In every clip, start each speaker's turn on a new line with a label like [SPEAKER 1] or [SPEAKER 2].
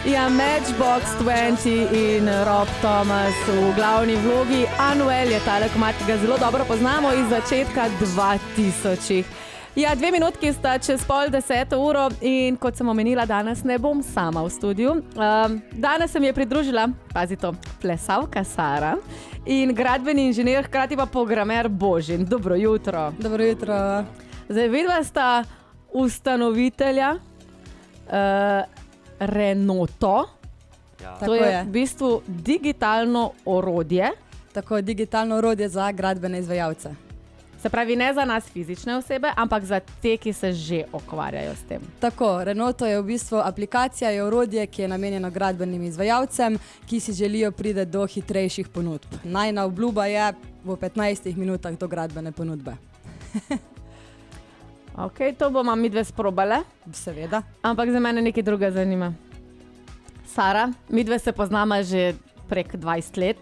[SPEAKER 1] Ja, Matchbox 20 in Rob Thomas v glavni vlogi. Anuel je tale komad, ki ga zelo dobro poznamo iz začetka 2000-ih. Ja, 2 minutki sta čez 9:30 in kot sem omenila, danes ne bom sama v studiu. Danes se mi je pridružila, pazi to, plesalka Sara in gradbeni inženir, hkrati pa programer Božin. Dobro jutro.
[SPEAKER 2] Dobro jutro.
[SPEAKER 1] Zdaj, vidva sta ustanovitelja Renoto.
[SPEAKER 3] Ja.
[SPEAKER 1] To je v bistvu digitalno orodje.
[SPEAKER 2] Tako, digitalno orodje za gradbene izvajalce.
[SPEAKER 1] Se pravi, ne za nas fizične osebe, ampak za te, ki se že ukvarjajo s tem.
[SPEAKER 2] Tako, Renoto je v bistvu aplikacija, je orodje, ki je namenjeno gradbenim izvajalcem, ki si želijo priti do hitrejših ponudb. Najna obljuba je v 15 minutah do gradbene ponudbe.
[SPEAKER 1] Ok, to bomo mi dve sprobale.
[SPEAKER 2] Seveda.
[SPEAKER 1] Ampak za mene nekaj druga zanima. Sara, mi dve se poznamo že prek 20 let.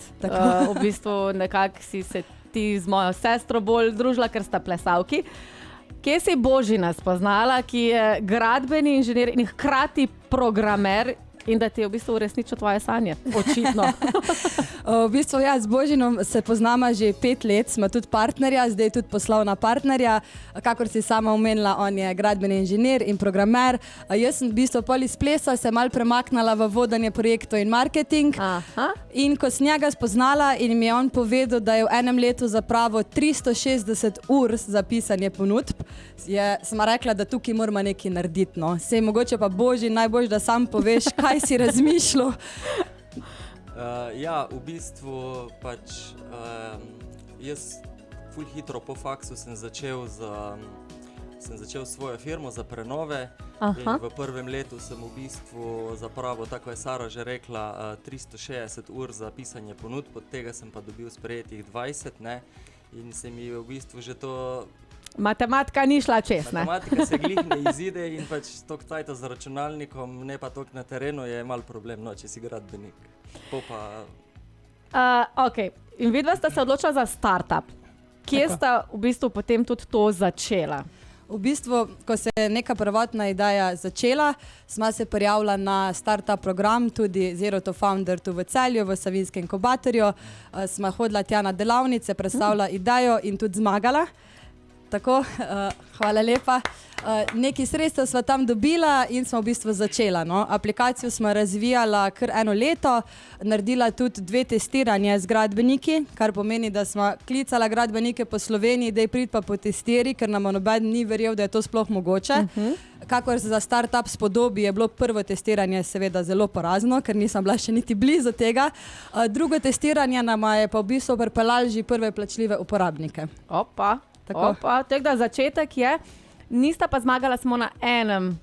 [SPEAKER 1] V bistvu nekako si se ti z mojo sestro bolj družila, ker sta plesalki. Kje si Božina spoznala, ki je gradbeni inženir in hkrati programer in da ti je v bistvu uresničil tvoje sanje? Očitno.
[SPEAKER 2] V bistvu ja, z Božinom se poznamo že 5 let, smo tudi partnerja, zdaj tudi poslovna partnerja. Kakor si sama omenila, on je gradbeni inženir in programer. Jaz sem v bistvu pol iz plesa se mal premaknala v vodenje projektov in marketing.
[SPEAKER 1] Aha.
[SPEAKER 2] In ko sem njega spoznala in mi je on povedal, da je v enem letu zapravil 360 ur za pisanje ponudb, sem rekla, da tukaj moramo nekaj narediti. No. Sej mogoče pa Božin najbolj, da sam poveš, kaj si razmišljal.
[SPEAKER 3] Ja, v bistvu pač jaz ful hitro po faksu sem začel svojo firmo za prenove. In v prvem letu sem v bistvu zapravil, tako je Sara že rekla, 360 ur za pisanje ponudb, od tega sem pa dobil sprejetih 20, ne? In se mi je v bistvu že to...
[SPEAKER 1] Matematika ni šla čez, ne?
[SPEAKER 3] Matematika se glih ne izide in pač toliko cajta za računalnikom, ne pa toliko na terenu, je mal problem, no, če si gradbenik.
[SPEAKER 1] Ok, in vidva sta se odločila za startup. Kje sta v bistvu potem tudi to začela?
[SPEAKER 2] V bistvu, ko se je neka prvotna ideja začela, sva se prijavila na startup program, tudi Zero to Founder tu v Celju, v Savinjskem inkubatorju. Sva hodila tja na delavnice, predstavila idejo in tudi zmagala. Tako, hvala lepa. Nekaj sredstev sva tam dobila in smo v bistvu začela. No. Aplikacijo smo razvijala kar 1 leto, naredila tudi 2 testiranje z gradbeniki, kar pomeni, da smo klicala gradbenike po Sloveniji, da je prid pa po testiri, ker nam noben ni verjel, da je to sploh mogoče. Kakor za startup spodobi, je bilo prvo testiranje seveda zelo porazno, ker nisem bila še niti blizu tega. Drugo testiranje nam je pa v bistvu pripeljalo že prve plačljive uporabnike.
[SPEAKER 1] Opa, tako da začetek je, nista pa zmagala samo na enem,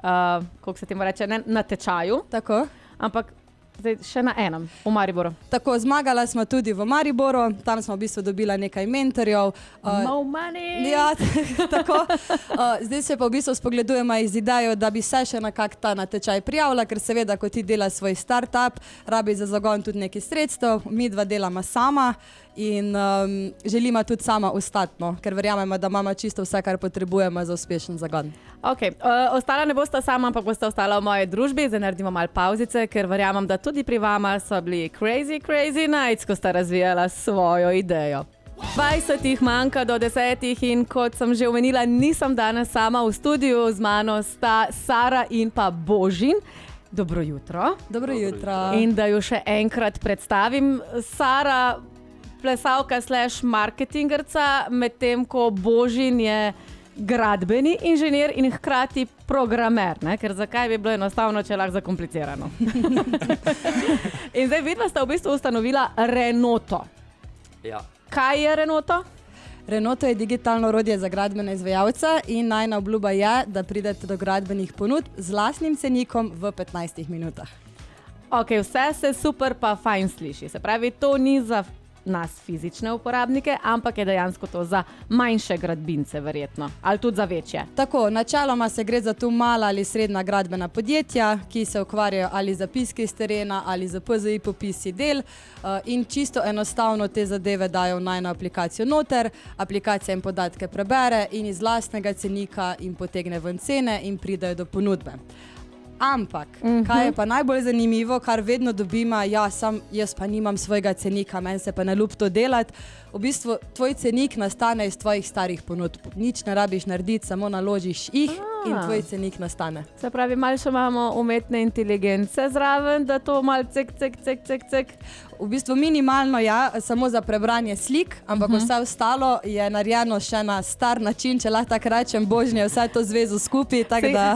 [SPEAKER 1] kako se temu reče, na tečaju,
[SPEAKER 2] Tako.
[SPEAKER 1] ampak zdaj še na enem, v Mariboru.
[SPEAKER 2] Tako, zmagala smo tudi v Mariboru, tam smo v bistvu dobila nekaj mentorjev.
[SPEAKER 1] No money!
[SPEAKER 2] Ja, tako. Zdaj se pa v bistvu spogledujemo iz idejo, da bi se še nekako ta natečaj prijavila, ker seveda, ko ti delaš svoj startup, rabi za zagon tudi nekaj sredstev, mi dva delamo sama in želimo tudi sama ostati, no, ker verjamemo, da imamo čisto vse, kar potrebujemo za uspešen zagon.
[SPEAKER 1] Ok, ostala ne bosta sama, ampak bosta ostala v moji družbi. Zdaj naredimo malo pauzice, ker verjamem, da tudi pri vama so bili crazy nights, ko sta razvijala svojo idejo. 20 manjka do 10 in kot sem že omenila, nisem danes sama v studiu, z mano sta Sara in pa Božin. Dobro jutro.
[SPEAKER 2] Dobro jutro.
[SPEAKER 1] In da jo še enkrat predstavim, Sara, plesalka / marketingerca, medtem ko Božin je gradbeni inženir in hkrati programer, ne? Ker zakaj bi bilo enostavno, če lahko zakomplicirano. In zdaj vidva sta v bistvu ustanovila Renoto.
[SPEAKER 3] Ja.
[SPEAKER 1] Kaj je Renoto?
[SPEAKER 2] Renoto je digitalno orodje za gradbene izvajalce in najna obljuba je, da pridete do gradbenih ponudb z lastnim cenikom v 15 minutah.
[SPEAKER 1] Ok, vse se super pa fajn sliši. Se pravi, to ni za nas fizične uporabnike, ampak je dejansko to za manjše gradbince verjetno, ali tudi za večje.
[SPEAKER 2] Tako, načeloma se gre za tu mala ali srednja gradbena podjetja, ki se ukvarjajo ali z zapiski iz terena ali z PZI popisi del in čisto enostavno te zadeve dajo v najno aplikacijo noter, aplikacija jim podatke prebere in iz lastnega cenika jim potegne ven cene in pridejo do ponudbe. Ampak, kaj je pa najbolj zanimivo, kar vedno dobimo, jaz pa nimam svojega cenika, meni se pa ne ljubi to delati. V bistvu tvoj cenik nastane iz tvojih starih ponudb. Nič ne rabiš narediti, samo naložiš jih in tvoj cenik nastane.
[SPEAKER 1] Se pravi, malo še imamo umetne inteligence zraven, da to malo cek.
[SPEAKER 2] V bistvu minimalno samo za prebranje slik, ampak vse ostalo je narejeno še na star način, če lahko tako rečem, Božnje vse to zvezo skupaj.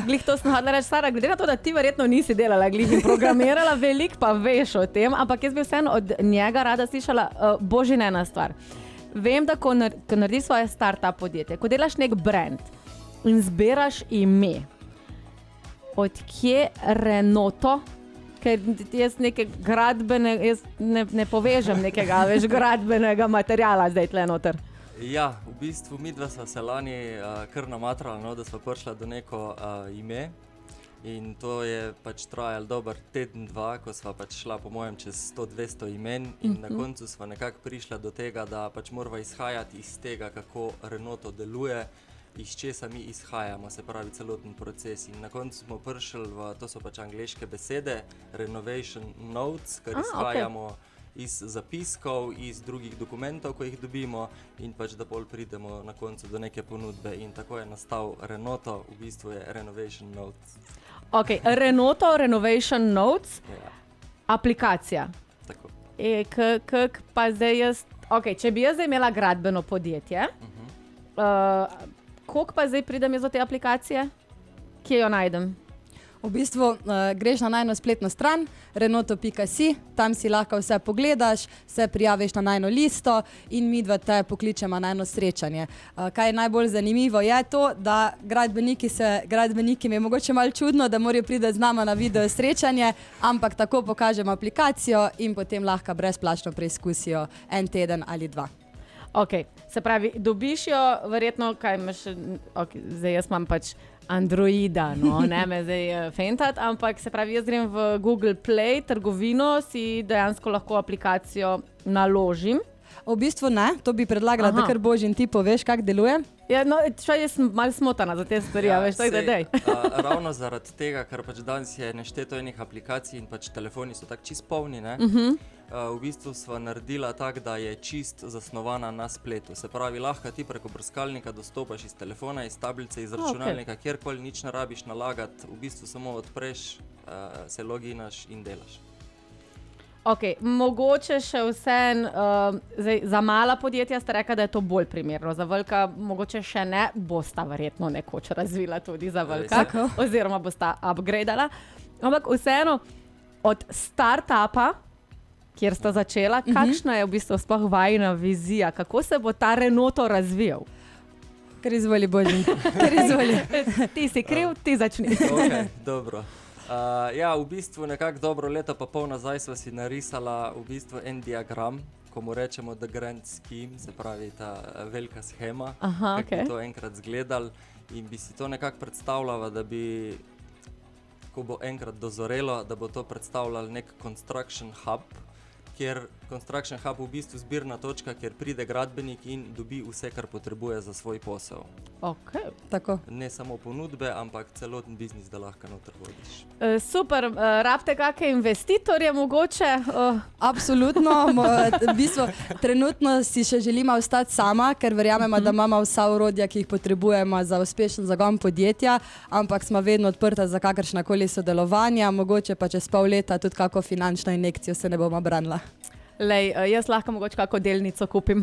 [SPEAKER 1] Glih to sem hodila reči, Sara, glede na to, da ti verjetno nisi delala glih in programirala, veliko pa veš o tem, ampak jaz bi vseeno od njega rada slišala Božin ena stvar. Vem, da ko narediš svoje start-up podjetje, ko delaš nek brand in zbiraš ime, odkje Renato, ker jaz neke gradbene, jaz ne povežem nekega, gradbenega materiala zdaj tle noter.
[SPEAKER 3] Ja, v bistvu midva sva se lani kar namatrala, da sva prišla do neko ime in to je pač trajalo dober teden, dva, ko sva pač šla po mojem čez 100-200 imen in na koncu sva nekako prišla do tega, da pač morava izhajati iz tega, kako Renato deluje, iz česa mi izhajamo, se pravi celoten proces. In na koncu smo prišli to so pač angleške besede, renovation notes, kar izhajamo iz zapiskov, iz drugih dokumentov, ko jih dobimo in pač da bolj pridemo na koncu do neke ponudbe in tako je nastal Renato, v bistvu je renovation notes.
[SPEAKER 1] Ok, Renato, renovation notes, aplikacija.
[SPEAKER 3] Tako.
[SPEAKER 1] Pa zdaj jaz, če bi jaz zdaj imela gradbeno podjetje, koliko pa zdaj pridem jaz do te aplikacije? Kje jo najdem?
[SPEAKER 2] V bistvu greš na najno spletno stran, renato.si, tam si lahko vse pogledaš, se prijaviš na najno listo in midva te pokličemo na eno srečanje. Kaj je najbolj zanimivo je to, da gradbeniki mi je mogoče malo čudno, da morajo priti z nama na video srečanje, ampak tako pokažemo aplikacijo in potem lahko brezplačno preizkusijo en teden ali dva.
[SPEAKER 1] Ok, se pravi, dobiš jo, verjetno, kaj imaš, zdaj jaz imam pač Androida, ne me zdaj fentat, ampak se pravi, jaz grem v Google Play, trgovino, si dejansko lahko aplikacijo naložim.
[SPEAKER 2] V bistvu ne, to bi predlagala, da kar Božin ti poveš, kako deluje.
[SPEAKER 1] Ja, no, jaz sem malo smotana za te stvari, veš, tako da dej.
[SPEAKER 3] Ravno zaradi tega, ker pač danes je nešteto enih aplikacij in pač telefoni so tako čist polni, ne? V bistvu sva naredila tako, da je čist zasnovana na spletu. Se pravi, lahko ti preko brskalnika dostopaš iz telefona, iz tablice, iz računalnika, kjerkoli nič ne rabiš nalagati, v bistvu samo odpreš, se loginaš in delaš.
[SPEAKER 1] Ok, mogoče še za mala podjetja ste rekla, da je to bolj primerno, za velika mogoče še ne, bosta verjetno nekoč razvila tudi za velika, oziroma bosta upgradala. Ampak vseeno, od start-upa, kjer sta začela, kakšna je v bistvu sploh vajina vizija, kako se bo ta Renato razvijal?
[SPEAKER 2] Kar izvoli, Božin, kar izvoli.
[SPEAKER 1] Ti si kriv, ti začni.
[SPEAKER 3] Ok, dobro. Ja, v bistvu nekako dobro leto pa pol nazaj sva si narisala v bistvu en diagram, ko mu rečemo the grand scheme, se pravi ta velika schema, kako bi to enkrat zgledal in bi si to nekako predstavljala, da bi, ko bo enkrat dozorelo, da bo to predstavljal nek construction hub, kjer construction hub v bistvu zbirna točka, kjer pride gradbenik in dobi vse, kar potrebuje za svoj posel.
[SPEAKER 1] Ok.
[SPEAKER 2] Tako.
[SPEAKER 3] Ne samo ponudbe, ampak celoten biznis, da lahko noter vodiš.
[SPEAKER 1] Super, rabite kakšne investitorje mogoče?
[SPEAKER 2] Absolutno, v bistvu trenutno si še želimo ostati sama, ker verjamemo, da imamo vsa orodja, ki jih potrebujemo za uspešen zagon podjetja, ampak smo vedno odprta za kakršnakoli sodelovanja, mogoče pa čez pol leta tudi kako finančno injekcijo se ne bomo branila.
[SPEAKER 1] Lej, jaz lahko mogoče kako delnico kupim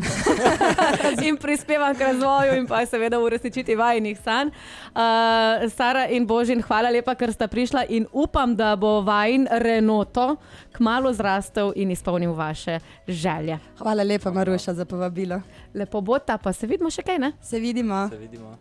[SPEAKER 1] in prispevam k razvoju in pa seveda uresničiti vajinih sanj. Sara in Božin, hvala lepa, ker sta prišla in upam, da bo vajin Renato kmalu zrastel in izpolnil vaše želje.
[SPEAKER 2] Hvala lepa, Maruša, za povabilo.
[SPEAKER 1] Lepo bo ta, pa se vidimo še kaj, ne?
[SPEAKER 2] Se vidimo.
[SPEAKER 3] Se vidimo.